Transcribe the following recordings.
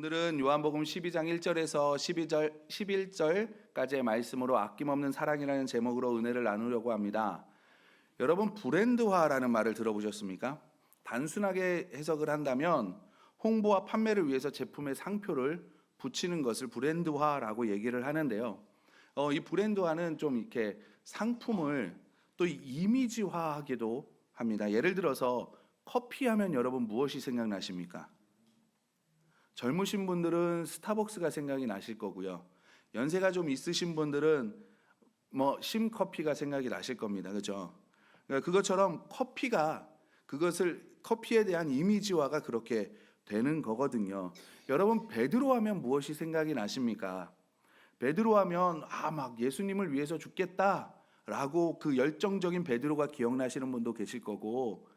오늘은 요한복음 12장 1절에서 11절까지의 말씀으로 아낌없는 사랑이라는 제목으로 은혜를 나누려고 합니다. 여러분, 브랜드화라는 말을 들어보셨습니까? 단순하게 해석을 한다면 홍보와 판매를 위해서 제품의 상표를 붙이는 것을 브랜드화라고 얘기를 하는데요. 이 브랜드화는 좀 이렇게 상품을 또 이미지화하기도 합니다. 예를 들어서 커피하면 여러분 무엇이 생각나십니까? 젊으신 분들은 스타벅스가 생각이 나실 거고요. 연세가 좀 있으신 분들은 심커피가 생각이 나실 겁니다. 그렇죠? 그것처럼 커피에 대한 이미지화가 그렇게 되는 거거든요. 여러분, 베드로 하면 무엇이 생각이 나십니까? 베드로 하면 막 예수님을 위해서 죽겠다라고 그 열정적인 베드로가 기억나시는 분도 계실 거고,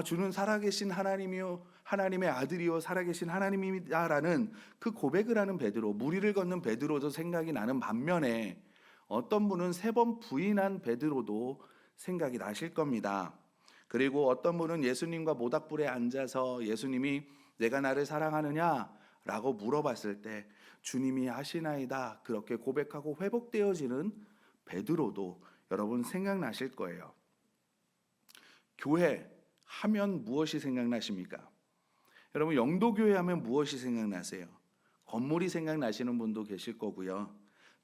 주는 살아계신 하나님이요, 하나님의 아들이요, 살아계신 하나님이다라는 그 고백을 하는 베드로, 무리를 걷는 베드로도 생각이 나는 반면에 어떤 분은 3번 부인한 베드로도 생각이 나실 겁니다. 그리고 어떤 분은 예수님과 모닥불에 앉아서 예수님이 내가 나를 사랑하느냐라고 물어봤을 때 주님이 아시나이다 그렇게 고백하고 회복되어지는 베드로도 여러분 생각나실 거예요. 교회 하면 무엇이 생각나십니까? 여러분, 영도교회 하면 무엇이 생각나세요? 건물이 생각나시는 분도 계실 거고요.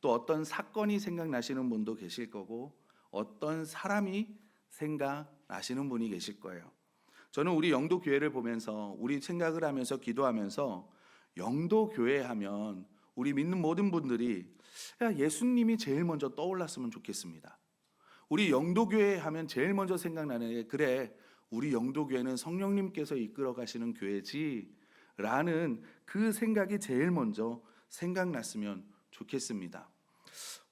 또 어떤 사건이 생각나시는 분도 계실 거고, 어떤 사람이 생각나시는 분이 계실 거예요. 저는 우리 영도교회를 보면서, 우리 생각을 하면서 기도하면서 영도교회 하면 우리 믿는 모든 분들이 예수님이 제일 먼저 떠올랐으면 좋겠습니다. 우리 영도교회 하면 제일 먼저 생각나는 게 그래, 우리 영도교회는 성령님께서 이끌어 가시는 교회지 라는 그 생각이 제일 먼저 생각났으면 좋겠습니다.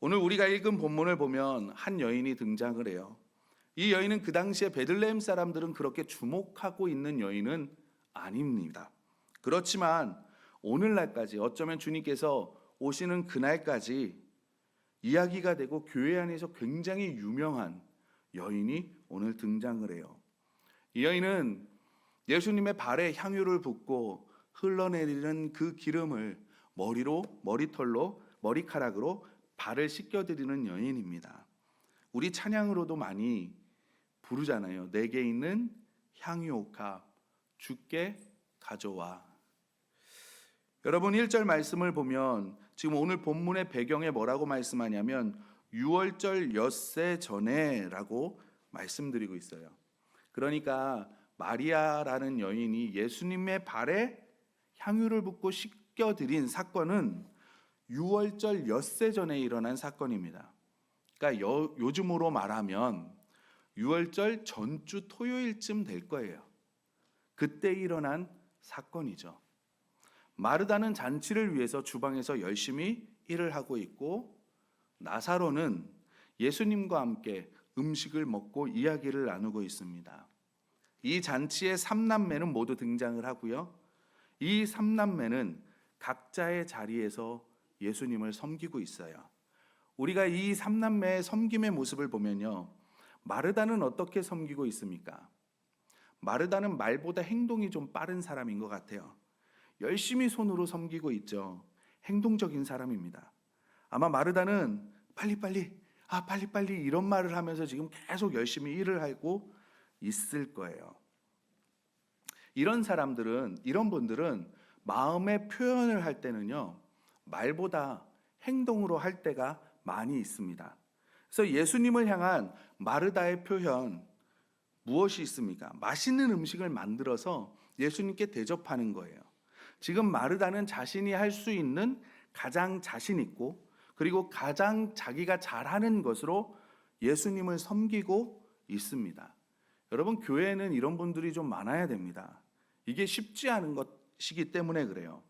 오늘 우리가 읽은 본문을 보면 한 여인이 등장을 해요. 이 여인은 그 당시에 베들레헴 사람들은 그렇게 주목하고 있는 여인은 아닙니다. 그렇지만 오늘날까지, 어쩌면 주님께서 오시는 그날까지 이야기가 되고 교회 안에서 굉장히 유명한 여인이 오늘 등장을 해요. 이 여인은 예수님의 발에 향유를 붓고 흘러내리는 그 기름을 머리카락으로 발을 씻겨드리는 여인입니다. 우리 찬양으로도 많이 부르잖아요. 내게 있는 향유옥합 주께 가져와. 여러분, 1절 말씀을 보면 지금 오늘 본문의 배경에 뭐라고 말씀하냐면 6월절 엿새 전에 라고 말씀드리고 있어요. 그러니까 마리아라는 여인이 예수님의 발에 향유를 붓고 씻겨드린 사건은 6월절 엿새 전에 일어난 사건입니다. 그러니까 요즘으로 말하면 6월절 전주 토요일쯤 될 거예요. 그때 일어난 사건이죠. 마르다는 잔치를 위해서 주방에서 열심히 일을 하고 있고, 나사로는 예수님과 함께 음식을 먹고 이야기를 나누고 있습니다. 이 잔치에 3남매는 모두 등장을 하고요. 이 3남매는 각자의 자리에서 예수님을 섬기고 있어요. 우리가 이 3남매의 섬김의 모습을 보면요, 마르다는 어떻게 섬기고 있습니까? 마르다는 말보다 행동이 좀 빠른 사람인 것 같아요. 열심히 손으로 섬기고 있죠. 행동적인 사람입니다. 아마 마르다는 빨리빨리 이런 말을 하면서 지금 계속 열심히 일을 하고 있을 거예요. 이런 분들은 마음의 표현을 할 때는요, 말보다 행동으로 할 때가 많이 있습니다. 그래서 예수님을 향한 마르다의 표현, 무엇이 있습니까? 맛있는 음식을 만들어서 예수님께 대접하는 거예요. 지금 마르다는 자신이 할 수 있는 가장 자신 있고, 그리고 가장 자기가 잘하는 것으로 예수님을 섬기고 있습니다. 여러분, 교회에는 이런 분들이 좀 많아야 됩니다. 이게 쉽지 않은 것이기 때문에 그래요.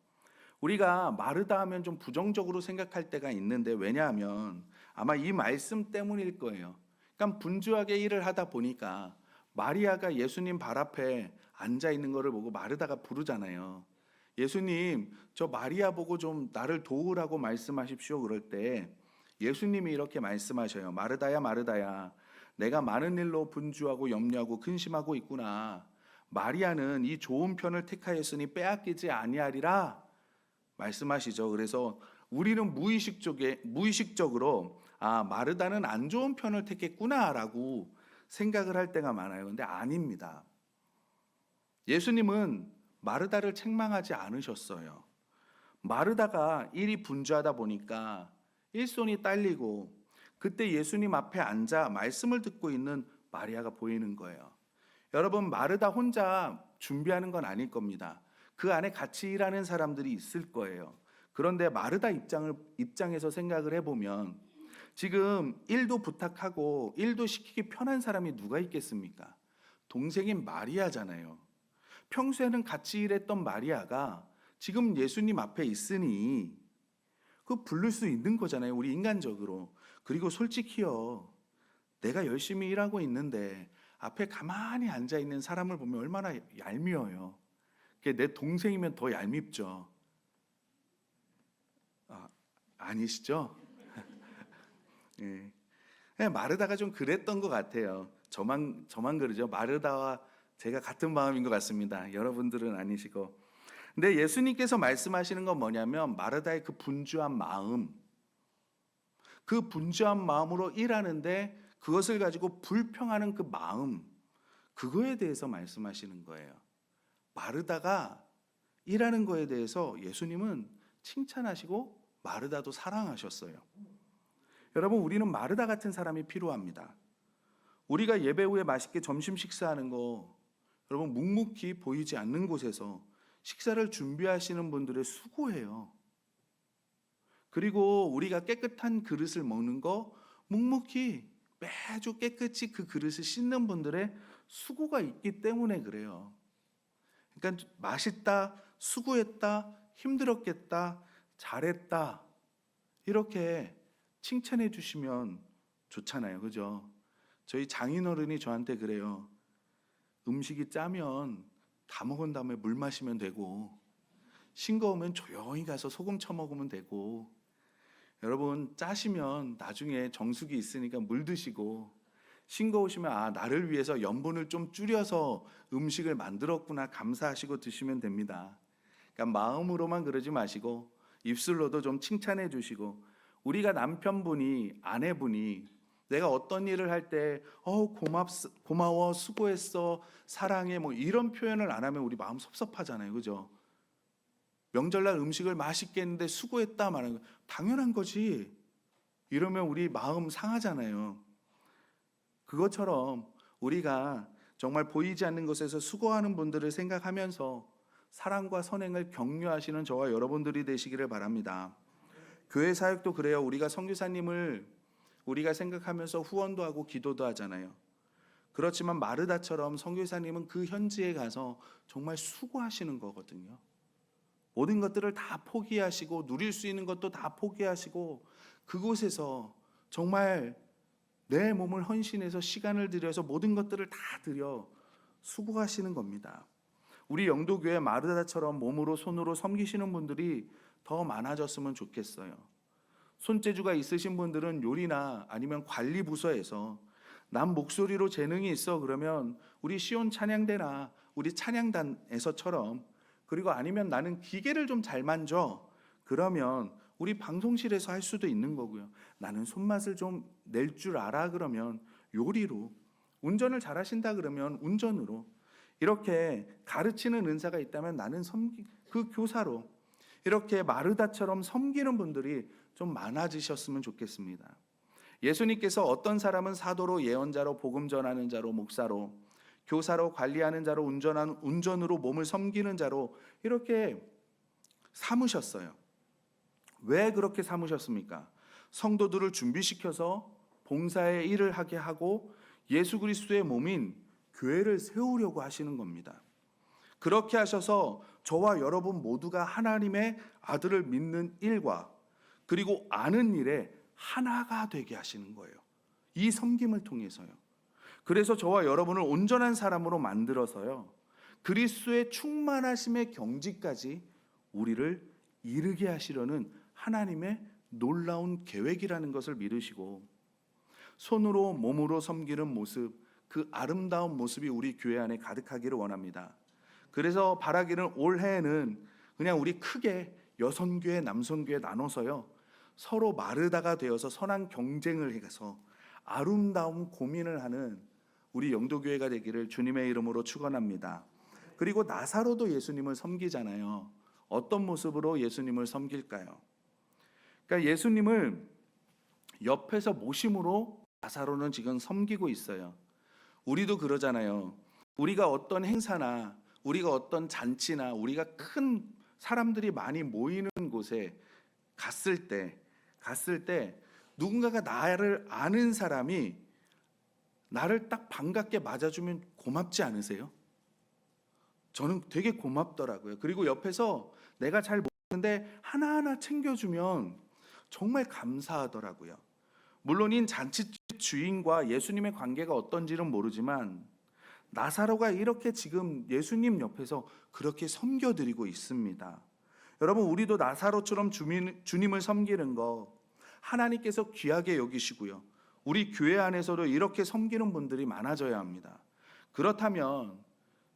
우리가 마르다 하면 좀 부정적으로 생각할 때가 있는데, 왜냐하면 아마 이 말씀 때문일 거예요. 그러니까 분주하게 일을 하다 보니까 마리아가 예수님 발 앞에 앉아 있는 거를 보고 마르다가 부르잖아요. 예수님, 저 마리아 보고 좀 나를 도우라고 말씀하십시오. 그럴 때 예수님이 이렇게 말씀하셔요. 마르다야, 마르다야, 내가 많은 일로 분주하고 염려하고 근심하고 있구나. 마리아는 이 좋은 편을 택하였으니 빼앗기지 아니하리라 말씀하시죠. 그래서 우리는 무의식적으로 마르다는 안 좋은 편을 택했구나라고 생각을 할 때가 많아요. 근데 아닙니다. 예수님은 마르다를 책망하지 않으셨어요. 마르다가 일이 분주하다 보니까 일손이 딸리고 그때 예수님 앞에 앉아 말씀을 듣고 있는 마리아가 보이는 거예요. 여러분, 마르다 혼자 준비하는 건 아닐 겁니다. 그 안에 같이 일하는 사람들이 있을 거예요. 그런데 마르다 입장에서 생각을 해보면 지금 일도 부탁하고 일도 시키기 편한 사람이 누가 있겠습니까? 동생인 마리아잖아요. 평소에는 같이 일했던 마리아가 지금 예수님 앞에 있으니 그 부를 수 있는 거잖아요. 우리 인간적으로. 그리고 솔직히요, 내가 열심히 일하고 있는데 앞에 가만히 앉아 있는 사람을 보면 얼마나 얄미워요. 내 동생이면 더 얄밉죠. 아니시죠? 예. 마르다가 좀 그랬던 것 같아요. 저만 그러죠. 마르다와 제가 같은 마음인 것 같습니다. 여러분들은 아니시고. 근데 예수님께서 말씀하시는 건 뭐냐면 마르다의 그 분주한 마음, 그 분주한 마음으로 일하는데 그것을 가지고 불평하는 그 마음, 그거에 대해서 말씀하시는 거예요. 마르다가 일하는 거에 대해서 예수님은 칭찬하시고 마르다도 사랑하셨어요. 여러분, 우리는 마르다 같은 사람이 필요합니다. 우리가 예배 후에 맛있게 점심 식사하는 거, 여러분, 묵묵히 보이지 않는 곳에서 식사를 준비하시는 분들의 수고예요. 그리고 우리가 깨끗한 그릇을 먹는 거 묵묵히 매주 깨끗이 그 그릇을 씻는 분들의 수고가 있기 때문에 그래요. 그러니까 맛있다, 수고했다, 힘들었겠다, 잘했다, 이렇게 칭찬해 주시면 좋잖아요. 그죠? 저희 장인어른이 저한테 그래요. 음식이 짜면 다 먹은 다음에 물 마시면 되고, 싱거우면 조용히 가서 소금 쳐 먹으면 되고, 여러분, 짜시면 나중에 정수기 있으니까 물 드시고, 싱거우시면 나를 위해서 염분을 좀 줄여서 음식을 만들었구나 감사하시고 드시면 됩니다. 그러니까 마음으로만 그러지 마시고 입술로도 좀 칭찬해 주시고, 우리가 남편분이, 아내분이 내가 어떤 일을 할 때 고마워, 수고했어, 사랑해, 뭐 이런 표현을 안 하면 우리 마음 섭섭하잖아요. 그죠? 명절날 음식을 맛있게 했는데 수고했다 말하는 거 당연한 거지. 이러면 우리 마음 상하잖아요. 그것처럼 우리가 정말 보이지 않는 것에서 수고하는 분들을 생각하면서 사랑과 선행을 격려하시는 저와 여러분들이 되시기를 바랍니다. 교회 사역도 그래요. 우리가 선교사님을 우리가 생각하면서 후원도 하고 기도도 하잖아요. 그렇지만 마르다처럼 선교사님은 그 현지에 가서 정말 수고하시는 거거든요. 모든 것들을 다 포기하시고 누릴 수 있는 것도 다 포기하시고 그곳에서 정말 내 몸을 헌신해서 시간을 들여서 모든 것들을 다 들여 수고하시는 겁니다. 우리 영도교회 마르다처럼 몸으로 손으로 섬기시는 분들이 더 많아졌으면 좋겠어요. 손재주가 있으신 분들은 요리나 아니면 관리 부서에서 남 목소리로 재능이 있어 그러면 우리 시온 찬양대나 우리 찬양단에서처럼, 그리고 아니면 나는 기계를 좀 잘 만져 그러면 우리 방송실에서 할 수도 있는 거고요. 나는 손맛을 좀 낼 줄 알아 그러면 요리로, 운전을 잘 하신다 그러면 운전으로, 이렇게 가르치는 은사가 있다면 나는 그 교사로, 이렇게 마르다처럼 섬기는 분들이 좀 많아지셨으면 좋겠습니다. 예수님께서 어떤 사람은 사도로, 예언자로, 복음 전하는 자로, 목사로, 교사로, 관리하는 자로, 운전으로, 몸을 섬기는 자로 이렇게 삼으셨어요. 왜 그렇게 삼으셨습니까? 성도들을 준비시켜서 봉사의 일을 하게 하고 예수 그리스도의 몸인 교회를 세우려고 하시는 겁니다. 그렇게 하셔서 저와 여러분 모두가 하나님의 아들을 믿는 일과 그리고 아는 일에 하나가 되게 하시는 거예요. 이 섬김을 통해서요. 그래서 저와 여러분을 온전한 사람으로 만들어서요, 그리스도의 충만하심의 경지까지 우리를 이르게 하시려는 하나님의 놀라운 계획이라는 것을 믿으시고, 손으로 몸으로 섬기는 모습, 그 아름다운 모습이 우리 교회 안에 가득하기를 원합니다. 그래서 바라기는 올해에는 그냥 우리 크게 여선교회, 남선교회 나눠서요. 서로 마르다가 되어서 선한 경쟁을 해서 아름다운 고민을 하는 우리 영도교회가 되기를 주님의 이름으로 축원합니다. 그리고 나사로도 예수님을 섬기잖아요. 어떤 모습으로 예수님을 섬길까요? 그러니까 예수님을 옆에서 모심으로 나사로는 지금 섬기고 있어요. 우리도 그러잖아요. 우리가 어떤 행사나 우리가 어떤 잔치나 우리가 큰 사람들이 많이 모이는 곳에 갔을 때 누군가가 나를 아는 사람이 나를 딱 반갑게 맞아주면 고맙지 않으세요? 저는 되게 고맙더라고요. 그리고 옆에서 내가 잘 모르는데 하나하나 챙겨주면 정말 감사하더라고요. 물론 이 잔치 주인과 예수님의 관계가 어떤지는 모르지만 나사로가 이렇게 지금 예수님 옆에서 그렇게 섬겨드리고 있습니다. 여러분, 우리도 나사로처럼 주님을 섬기는 거 하나님께서 귀하게 여기시고요. 우리 교회 안에서도 이렇게 섬기는 분들이 많아져야 합니다. 그렇다면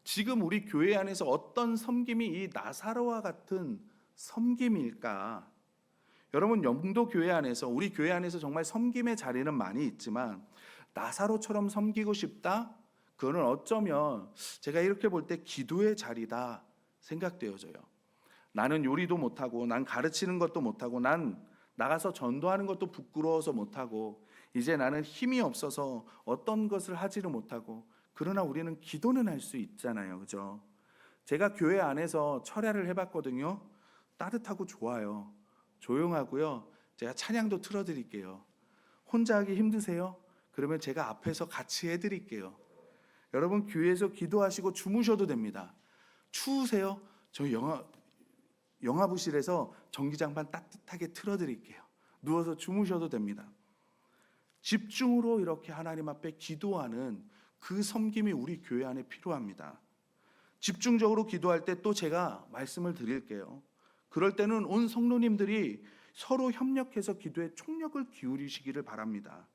지금 우리 교회 안에서 어떤 섬김이 이 나사로와 같은 섬김일까? 여러분, 영도 교회 안에서 우리 교회 안에서 정말 섬김의 자리는 많이 있지만 나사로처럼 섬기고 싶다? 그거는 어쩌면 제가 이렇게 볼 때 기도의 자리다 생각되어져요. 나는 요리도 못하고 난 가르치는 것도 못하고 난 나가서 전도하는 것도 부끄러워서 못하고 이제 나는 힘이 없어서 어떤 것을 하지를 못하고 그러나 우리는 기도는 할 수 있잖아요. 그죠? 제가 교회 안에서 철야를 해봤거든요. 따뜻하고 좋아요. 조용하고요. 제가 찬양도 틀어드릴게요. 혼자 하기 힘드세요? 그러면 제가 앞에서 같이 해드릴게요. 여러분, 교회에서 기도하시고 주무셔도 됩니다. 추우세요? 저희 영화부실에서 전기장판 따뜻하게 틀어드릴게요. 누워서 주무셔도 됩니다. 집중으로 이렇게 하나님 앞에 기도하는 그 섬김이 우리 교회 안에 필요합니다. 집중적으로 기도할 때 또 제가 말씀을 드릴게요. 그럴 때는 온 성도님들이 서로 협력해서 기도에 총력을 기울이시기를 바랍니다.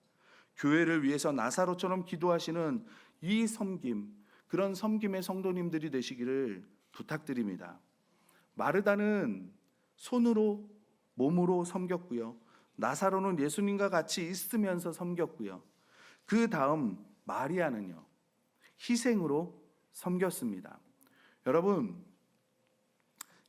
교회를 위해서 나사로처럼 기도하시는 이 섬김, 그런 섬김의 성도님들이 되시기를 부탁드립니다. 마르다는 손으로 몸으로 섬겼고요. 나사로는 예수님과 같이 있으면서 섬겼고요. 그 다음 마리아는요, 희생으로 섬겼습니다. 여러분,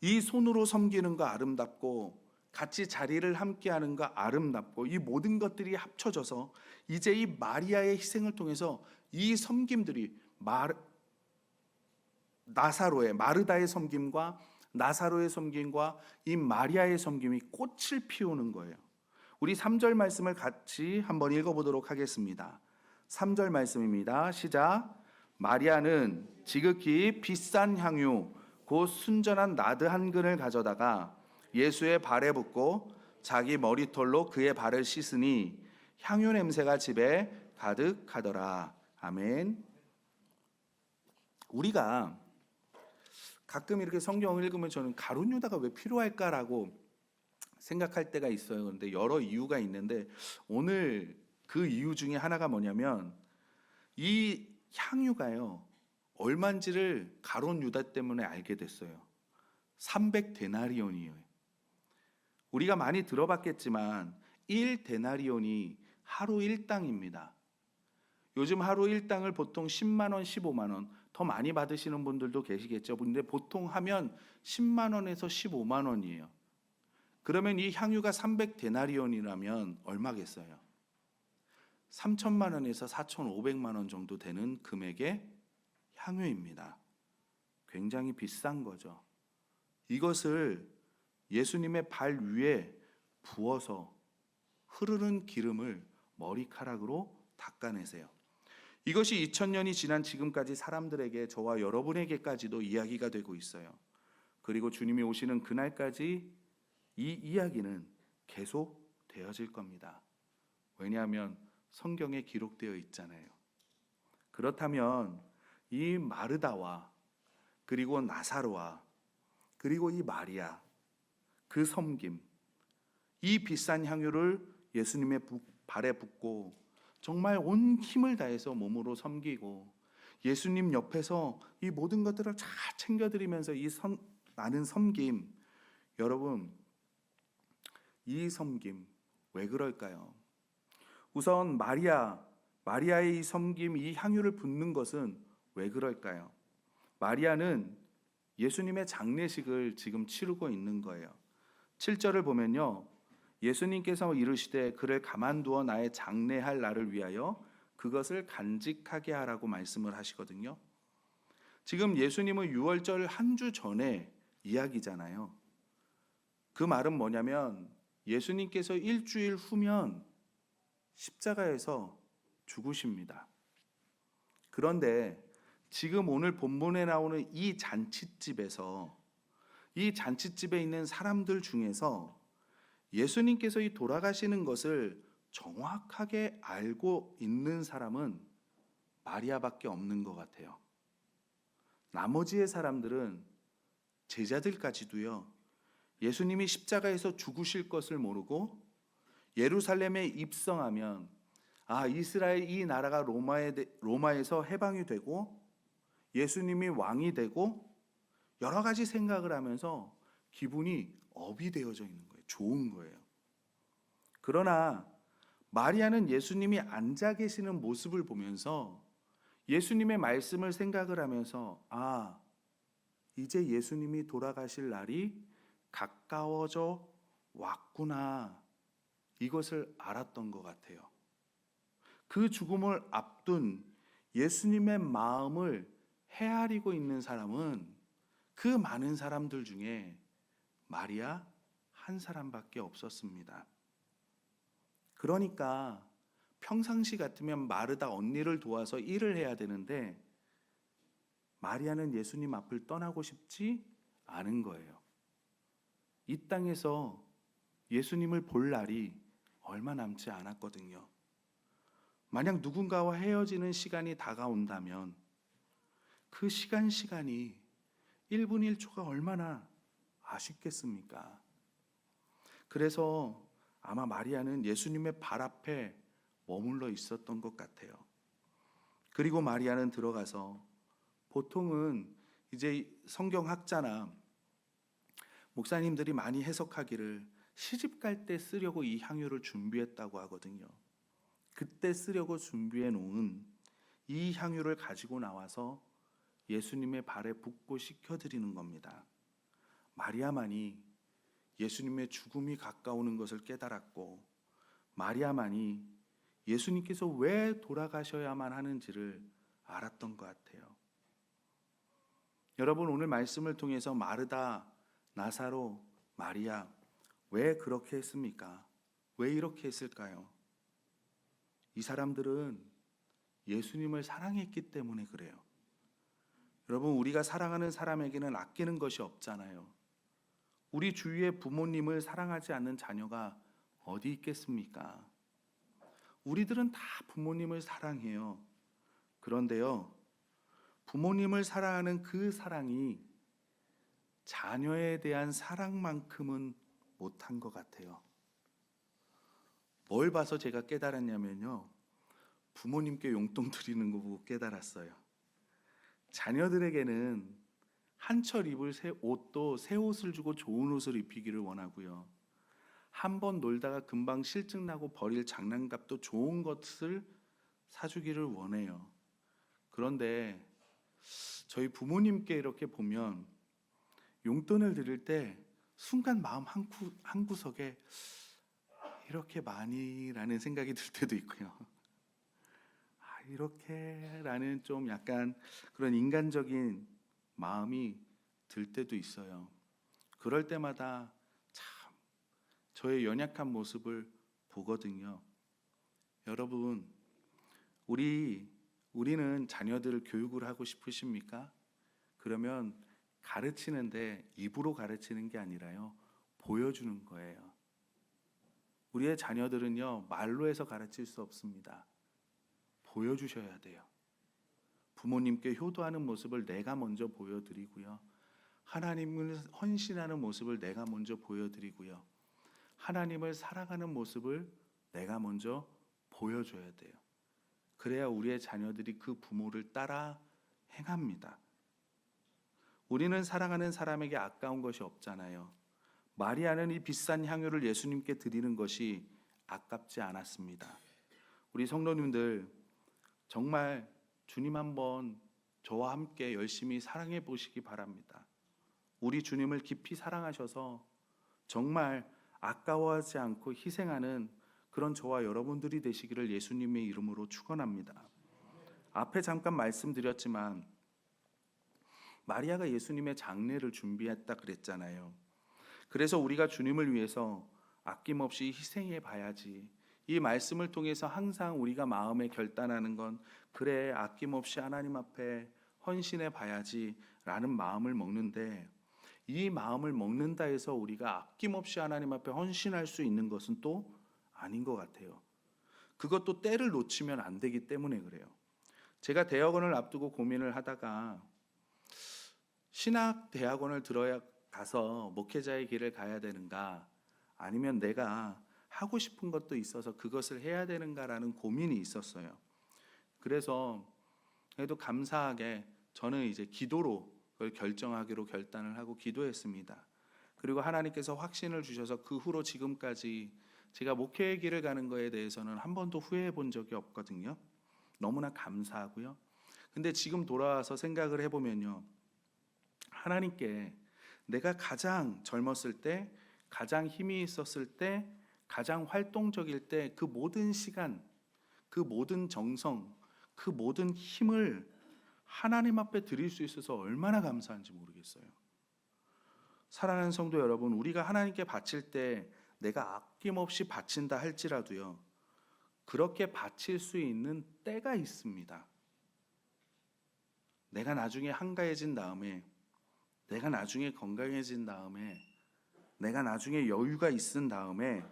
이 손으로 섬기는 거 아름답고 같이 자리를 함께하는 거 아름답고 이 모든 것들이 합쳐져서 이제 이 마리아의 희생을 통해서 이 섬김들이 마르다의 섬김과 나사로의 섬김과 이 마리아의 섬김이 꽃을 피우는 거예요. 우리 3절 말씀을 같이 한번 읽어보도록 하겠습니다. 3절 말씀입니다. 시작. 마리아는 지극히 비싼 향유 곧 순전한 나드 한 근을 가져다가 예수의 발에 붓고 자기 머리털로 그의 발을 씻으니 향유 냄새가 집에 가득하더라. 아멘. 우리가 가끔 이렇게 성경을 읽으면 저는 가룟 유다가 왜 필요할까라고 생각할 때가 있어요. 그런데 여러 이유가 있는데 오늘 그 이유 중에 하나가 뭐냐면 이 향유가요, 얼마인지를 가룟 유다 때문에 알게 됐어요. 300데나리온이에요. 우리가 많이 들어봤겠지만 1데나리온이 하루 1당입니다. 요즘 하루 1당을 보통 10만 원, 15만 원, 더 많이 받으시는 분들도 계시겠죠. 근데 보통 하면 10만 원에서 15만 원이에요. 그러면 이 향유가 300데나리온이라면 얼마겠어요? 3천만 원에서 4,500만 원 정도 되는 금액의 향유입니다. 굉장히 비싼 거죠. 이것을 예수님의 발 위에 부어서 흐르는 기름을 머리카락으로 닦아내세요. 이것이 2000년이 지난 지금까지 사람들에게, 저와 여러분에게까지도 이야기가 되고 있어요. 그리고 주님이 오시는 그날까지 이 이야기는 계속 되어질 겁니다. 왜냐하면 성경에 기록되어 있잖아요. 그렇다면 이 마르다와 그리고 나사로와 그리고 이 마리아, 그 섬김, 이 비싼 향유를 예수님의 발에 붓고 정말 온 힘을 다해서 몸으로 섬기고 예수님 옆에서 이 모든 것들을 잘 챙겨드리면서 나는 섬김, 여러분, 이 섬김 왜 그럴까요? 우선 마리아의 이 섬김, 이 향유를 붓는 것은 왜 그럴까요? 마리아는 예수님의 장례식을 지금 치르고 있는 거예요. 7절을 보면요, 예수님께서 이르시되 그를 가만두어 나의 장례할 날을 위하여 그것을 간직하게 하라고 말씀을 하시거든요. 지금 예수님은 유월절 한 주 전에 이야기잖아요. 그 말은 뭐냐면 예수님께서 일주일 후면 십자가에서 죽으십니다. 그런데 지금 오늘 본문에 나오는 이 잔치집에 있는 사람들 중에서 예수님께서 이 돌아가시는 것을 정확하게 알고 있는 사람은 마리아밖에 없는 것 같아요. 나머지의 사람들은, 제자들까지도요, 예수님이 십자가에서 죽으실 것을 모르고 예루살렘에 입성하면 이스라엘 이 나라가 로마에서 해방이 되고 예수님이 왕이 되고 여러 가지 생각을 하면서 기분이 업이 되어져 있는 거예요. 좋은 거예요. 그러나 마리아는 예수님이 앉아 계시는 모습을 보면서 예수님의 말씀을 생각을 하면서 이제 예수님이 돌아가실 날이 가까워져 왔구나, 이것을 알았던 것 같아요. 그 죽음을 앞둔 예수님의 마음을 헤아리고 있는 사람은 그 많은 사람들 중에 마리아 한 사람밖에 없었습니다. 그러니까 평상시 같으면 마르다 언니를 도와서 일을 해야 되는데 마리아는 예수님 앞을 떠나고 싶지 않은 거예요. 이 땅에서 예수님을 볼 날이 얼마 남지 않았거든요. 만약 누군가와 헤어지는 시간이 다가온다면 그 시간이 1분 1초가 얼마나 아쉽겠습니까? 그래서 아마 마리아는 예수님의 발 앞에 머물러 있었던 것 같아요. 그리고 마리아는 들어가서, 보통은 이제 성경학자나 목사님들이 많이 해석하기를 시집 갈 때 쓰려고 이 향유를 준비했다고 하거든요. 그때 쓰려고 준비해 놓은 이 향유를 가지고 나와서 예수님의 발에 붓고 씻겨드리는 겁니다. 마리아만이 예수님의 죽음이 가까우는 것을 깨달았고, 마리아만이 예수님께서 왜 돌아가셔야만 하는지를 알았던 것 같아요. 여러분, 오늘 말씀을 통해서 마르다, 나사로, 마리아 왜 그렇게 했습니까? 왜 이렇게 했을까요? 이 사람들은 예수님을 사랑했기 때문에 그래요. 여러분, 우리가 사랑하는 사람에게는 아끼는 것이 없잖아요. 우리 주위의 부모님을 사랑하지 않는 자녀가 어디 있겠습니까? 우리들은 다 부모님을 사랑해요. 그런데요, 부모님을 사랑하는 그 사랑이 자녀에 대한 사랑만큼은 못한 것 같아요. 뭘 봐서 제가 깨달았냐면요, 부모님께 용돈 드리는 거 보고 깨달았어요. 자녀들에게는 한철 입을 새 옷도 새 옷을 주고 좋은 옷을 입히기를 원하고요, 한 번 놀다가 금방 실증나고 버릴 장난감도 좋은 것을 사주기를 원해요. 그런데 저희 부모님께 이렇게 보면 용돈을 드릴 때 순간 마음 한 구석에 이렇게 많이라는 생각이 들 때도 있고요. 이렇게라는 좀 약간 그런 인간적인 마음이 들 때도 있어요. 그럴 때마다 참 저의 연약한 모습을 보거든요. 여러분, 우리는 자녀들을 교육을 하고 싶으십니까? 그러면 가르치는데 입으로 가르치는 게 아니라요, 보여주는 거예요. 우리의 자녀들은요, 말로 해서 가르칠 수 없습니다. 보여주셔야 돼요. 부모님께 효도하는 모습을 내가 먼저 보여드리고요, 하나님을 헌신하는 모습을 내가 먼저 보여드리고요, 하나님을 사랑하는 모습을 내가 먼저 보여줘야 돼요. 그래야 우리의 자녀들이 그 부모를 따라 행합니다. 우리는 사랑하는 사람에게 아까운 것이 없잖아요. 마리아는 이 비싼 향유를 예수님께 드리는 것이 아깝지 않았습니다. 우리 성도님들 정말 주님 한번 저와 함께 열심히 사랑해 보시기 바랍니다. 우리 주님을 깊이 사랑하셔서 정말 아까워하지 않고 희생하는 그런 저와 여러분들이 되시기를 예수님의 이름으로 축원합니다. 앞에 잠깐 말씀드렸지만 마리아가 예수님의 장례를 준비했다 그랬잖아요. 그래서 우리가 주님을 위해서 아낌없이 희생해 봐야지. 이 말씀을 통해서 항상 우리가 마음에 결단하는 건 그래 아낌없이 하나님 앞에 헌신해 봐야지 라는 마음을 먹는데, 이 마음을 먹는다 해서 우리가 아낌없이 하나님 앞에 헌신할 수 있는 것은 또 아닌 것 같아요. 그것도 때를 놓치면 안 되기 때문에 그래요. 제가 대학원을 앞두고 고민을 하다가 신학 대학원을 들어야 가서 목회자의 길을 가야 되는가, 아니면 내가 하고 싶은 것도 있어서 그것을 해야 되는가라는 고민이 있었어요. 그래서 그래도 감사하게 저는 이제 기도로 그걸 결정하기로 결단을 하고 기도했습니다. 그리고 하나님께서 확신을 주셔서 그 후로 지금까지 제가 목회의 길을 가는 거에 대해서는 한 번도 후회해 본 적이 없거든요. 너무나 감사하고요. 근데 지금 돌아와서 생각을 해보면요, 하나님께 내가 가장 젊었을 때, 가장 힘이 있었을 때, 가장 활동적일 때 그 모든 시간, 그 모든 정성, 그 모든 힘을 하나님 앞에 드릴 수 있어서 얼마나 감사한지 모르겠어요. 사랑하는 성도 여러분, 우리가 하나님께 바칠 때 내가 아낌없이 바친다 할지라도요, 그렇게 바칠 수 있는 때가 있습니다. 내가 나중에 한가해진 다음에, 내가 나중에 건강해진 다음에, 내가 나중에 여유가 있은 다음에,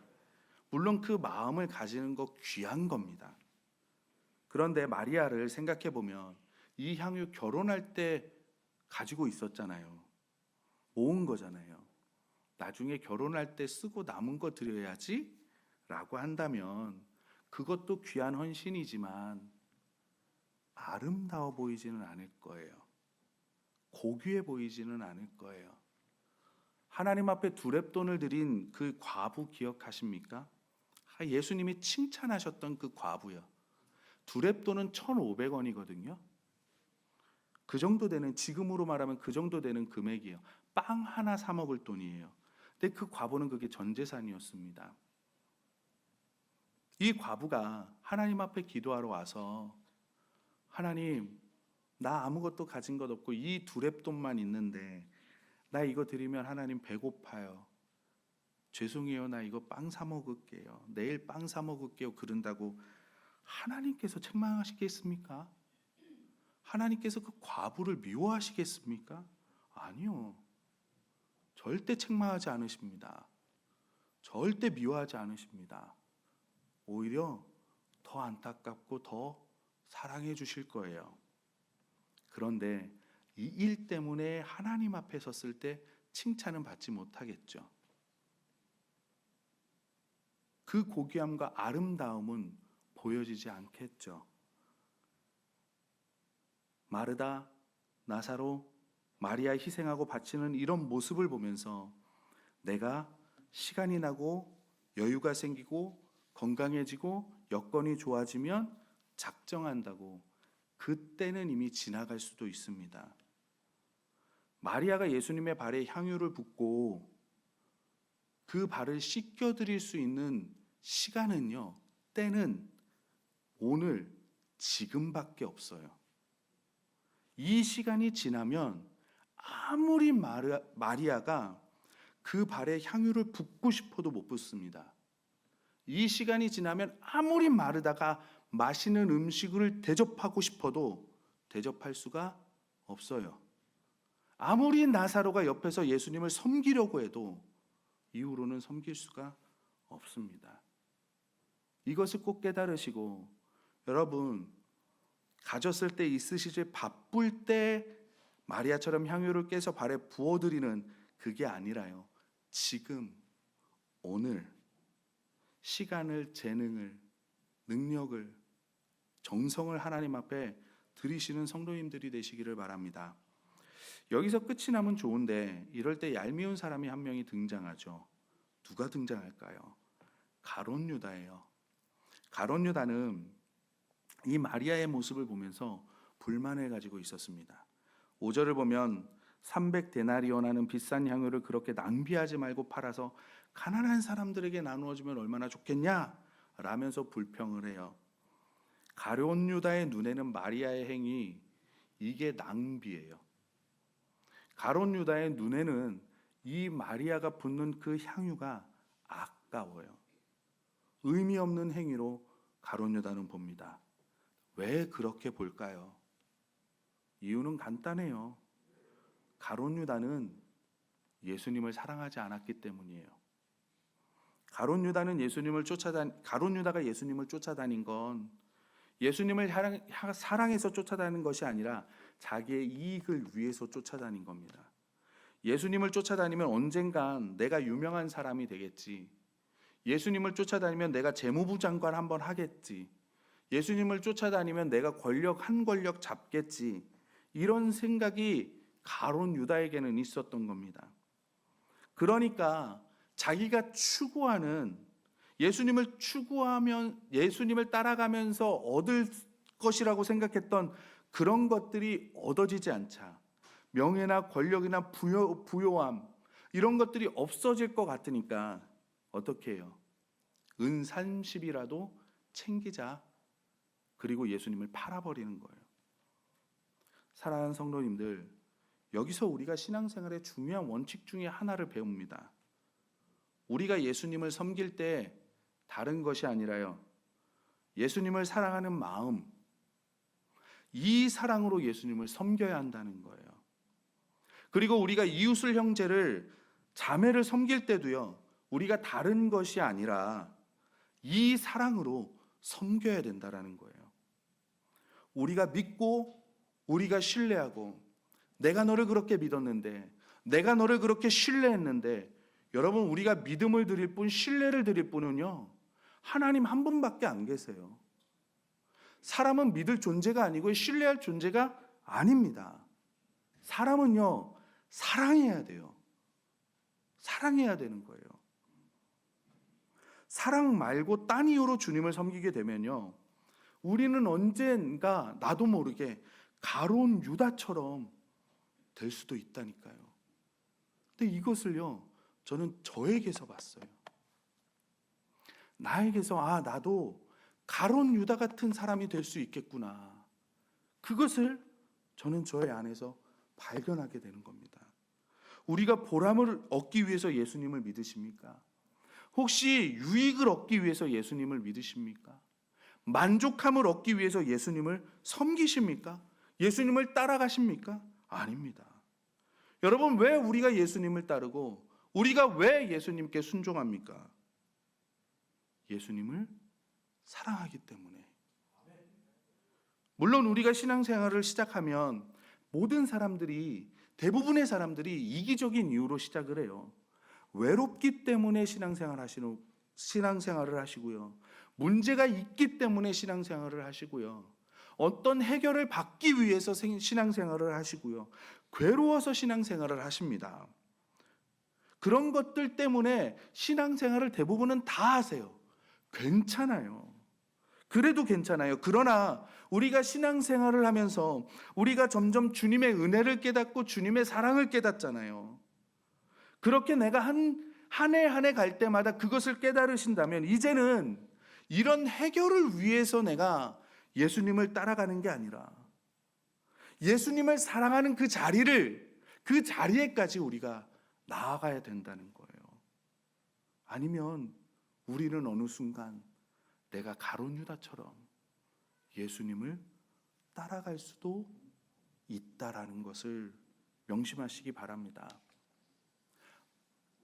물론 그 마음을 가지는 거 귀한 겁니다. 그런데 마리아를 생각해 보면 이 향유 결혼할 때 가지고 있었잖아요. 모은 거잖아요. 나중에 결혼할 때 쓰고 남은 거 드려야지 라고 한다면 그것도 귀한 헌신이지만 아름다워 보이지는 않을 거예요. 고귀해 보이지는 않을 거예요. 하나님 앞에 두렙돈을 드린 그 과부 기억하십니까? 예수님이 칭찬하셨던 그 과부요. 두렙돈은 1,500원이거든요. 그 정도 되는, 지금으로 말하면 그 정도 되는 금액이에요. 빵 하나 사 먹을 돈이에요. 근데 그 과부는 그게 전 재산이었습니다. 이 과부가 하나님 앞에 기도하러 와서, 하나님, 나 아무것도 가진 것 없고 이 두렙돈만 있는데 나 이거 드리면 하나님 배고파요. 죄송해요, 나 이거 빵 사 먹을게요. 내일 빵 사 먹을게요. 그런다고 하나님께서 책망하시겠습니까? 하나님께서 그 과부를 미워하시겠습니까? 아니요. 절대 책망하지 않으십니다. 절대 미워하지 않으십니다. 오히려 더 안타깝고 더 사랑해 주실 거예요. 그런데 이 일 때문에 하나님 앞에 섰을 때 칭찬은 받지 못하겠죠. 그 고귀함과 아름다움은 보여지지 않겠죠. 마르다, 나사로, 마리아 희생하고 바치는 이런 모습을 보면서 내가 시간이 나고 여유가 생기고 건강해지고 여건이 좋아지면 작정한다고, 그때는 이미 지나갈 수도 있습니다. 마리아가 예수님의 발에 향유를 붓고 그 발을 씻겨드릴 수 있는 시간은요, 때는 오늘 지금밖에 없어요. 이 시간이 지나면 아무리 마리아가 그 발에 향유를 붓고 싶어도 못 붓습니다. 이 시간이 지나면 아무리 마르다가 맛있는 음식을 대접하고 싶어도 대접할 수가 없어요. 아무리 나사로가 옆에서 예수님을 섬기려고 해도 이후로는 섬길 수가 없습니다. 이것을 꼭 깨달으시고, 여러분 가졌을 때 있으시지 바쁠 때 마리아처럼 향유를 깨서 발에 부어드리는 그게 아니라요, 지금 오늘 시간을, 재능을, 능력을, 정성을 하나님 앞에 드리시는 성도님들이 되시기를 바랍니다. 여기서 끝이 나면 좋은데 이럴 때 얄미운 사람이 한 명이 등장하죠. 누가 등장할까요? 가룟 유다예요. 가룟 유다는 이 마리아의 모습을 보면서 불만을 가지고 있었습니다. 5절을 보면 300데나리온하는 비싼 향유를 그렇게 낭비하지 말고 팔아서 가난한 사람들에게 나누어 주면 얼마나 좋겠냐? 라면서 불평을 해요. 가룟 유다의 눈에는 마리아의 행위 이게 낭비예요. 가룟 유다의 눈에는 이 마리아가 붓는 그 향유가 아까워요. 의미 없는 행위로 가룟 유다는 봅니다. 왜 그렇게 볼까요? 이유는 간단해요. 가룟 유다는 예수님을 사랑하지 않았기 때문이에요. 가룟 유다가 예수님을 쫓아다닌 건 예수님을 사랑해서 쫓아다니는 것이 아니라 자기의 이익을 위해서 쫓아다닌 겁니다. 예수님을 쫓아다니면 언젠간 내가 유명한 사람이 되겠지. 예수님을 쫓아다니면 내가 재무부 장관 한번 하겠지. 예수님을 쫓아다니면 내가 한 권력 잡겠지. 이런 생각이 가룟 유다에게는 있었던 겁니다. 그러니까 자기가 추구하는 예수님을 따라가면서 얻을 것이라고 생각했던 그런 것들이 얻어지지 않자 명예나 권력이나 부요함 이런 것들이 없어질 것 같으니까 어떻게 해요? 은 30이라도 챙기자. 그리고 예수님을 팔아버리는 거예요. 사랑하는 성도님들, 여기서 우리가 신앙생활의 중요한 원칙 중에 하나를 배웁니다. 우리가 예수님을 섬길 때 다른 것이 아니라요, 예수님을 사랑하는 마음, 이 사랑으로 예수님을 섬겨야 한다는 거예요. 그리고 우리가 이웃을 형제를 자매를 섬길 때도요, 우리가 다른 것이 아니라 이 사랑으로 섬겨야 된다는 거예요. 우리가 믿고 우리가 신뢰하고 내가 너를 그렇게 믿었는데 내가 너를 그렇게 신뢰했는데 여러분 우리가 믿음을 드릴 뿐 신뢰를 드릴 뿐은요 하나님 한 분밖에 안 계세요. 사람은 믿을 존재가 아니고 신뢰할 존재가 아닙니다. 사람은요 사랑해야 돼요. 사랑해야 되는 거예요. 사랑 말고 딴 이유로 주님을 섬기게 되면요 우리는 언젠가 나도 모르게 가룟 유다처럼 될 수도 있다니까요. 근데 이것을요 저는 저에게서 봤어요. 나에게서 나도 가룟 유다 같은 사람이 될 수 있겠구나. 그것을 저는 저의 안에서 발견하게 되는 겁니다. 우리가 보람을 얻기 위해서 예수님을 믿으십니까? 혹시 유익을 얻기 위해서 예수님을 믿으십니까? 만족함을 얻기 위해서 예수님을 섬기십니까? 예수님을 따라가십니까? 아닙니다. 여러분 왜 우리가 예수님을 따르고 우리가 왜 예수님께 순종합니까? 예수님을 사랑하기 때문에. 물론 우리가 신앙생활을 시작하면 대부분의 사람들이 이기적인 이유로 시작을 해요. 외롭기 때문에 신앙생활을 하시고요. 문제가 있기 때문에 신앙생활을 하시고요. 어떤 해결을 받기 위해서 신앙생활을 하시고요. 괴로워서 신앙생활을 하십니다. 그런 것들 때문에 신앙생활을 대부분은 다 하세요. 괜찮아요. 그래도 괜찮아요. 그러나 우리가 신앙생활을 하면서 우리가 점점 주님의 은혜를 깨닫고 주님의 사랑을 깨닫잖아요. 그렇게 내가 한 해 한 해 갈 때마다 그것을 깨달으신다면 이제는 이런 해결을 위해서 내가 예수님을 따라가는 게 아니라 예수님을 사랑하는 그 자리에까지 우리가 나아가야 된다는 거예요. 아니면 우리는 어느 순간 내가 가룟 유다처럼 예수님을 따라갈 수도 있다라는 것을 명심하시기 바랍니다.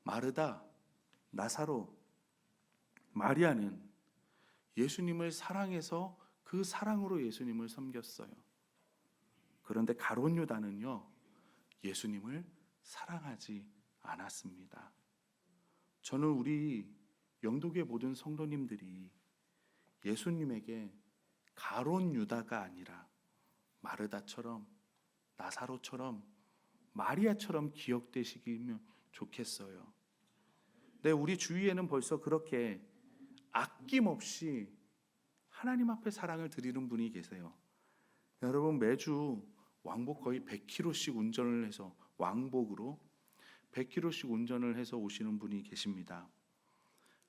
마르다, 나사로, 마리아는 예수님을 사랑해서 그 사랑으로 예수님을 섬겼어요. 그런데 가룟 유다는요 예수님을 사랑하지 않았습니다. 저는 우리 영도교회 모든 성도님들이 예수님에게 가룟 유다가 아니라 마르다처럼 나사로처럼 마리아처럼 기억되시기면 좋겠어요. 네, 우리 주위에는 벌써 그렇게 아낌없이 하나님 앞에 사랑을 드리는 분이 계세요. 여러분, 매주 왕복 거의 100km씩 운전을 해서, 왕복으로 100km씩 운전을 해서 오시는 분이 계십니다.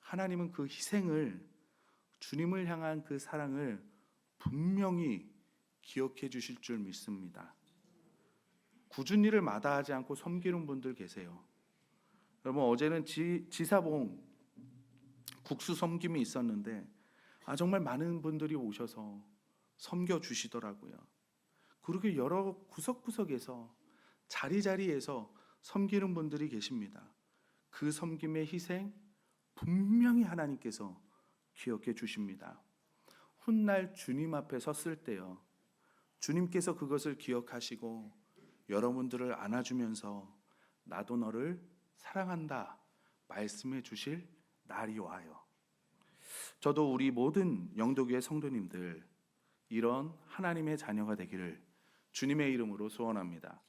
하나님은 그 희생을, 주님을 향한 그 사랑을 분명히 기억해 주실 줄 믿습니다. 굳은 일을 마다하지 않고 섬기는 분들 계세요. 여러분, 어제는 지사봉 국수 섬김이 있었는데 정말 많은 분들이 오셔서 섬겨 주시더라고요. 그렇게 여러 구석구석에서, 자리자리에서 섬기는 분들이 계십니다. 그 섬김의 희생 분명히 하나님께서 기억해 주십니다. 훗날 주님 앞에 섰을 때요, 주님께서 그것을 기억하시고 여러분들을 안아주면서 나도 너를 사랑한다 말씀해 주실 날이 와요. 저도 우리 모든 영도교회 성도님들 이런 하나님의 자녀가 되기를 주님의 이름으로 소원합니다.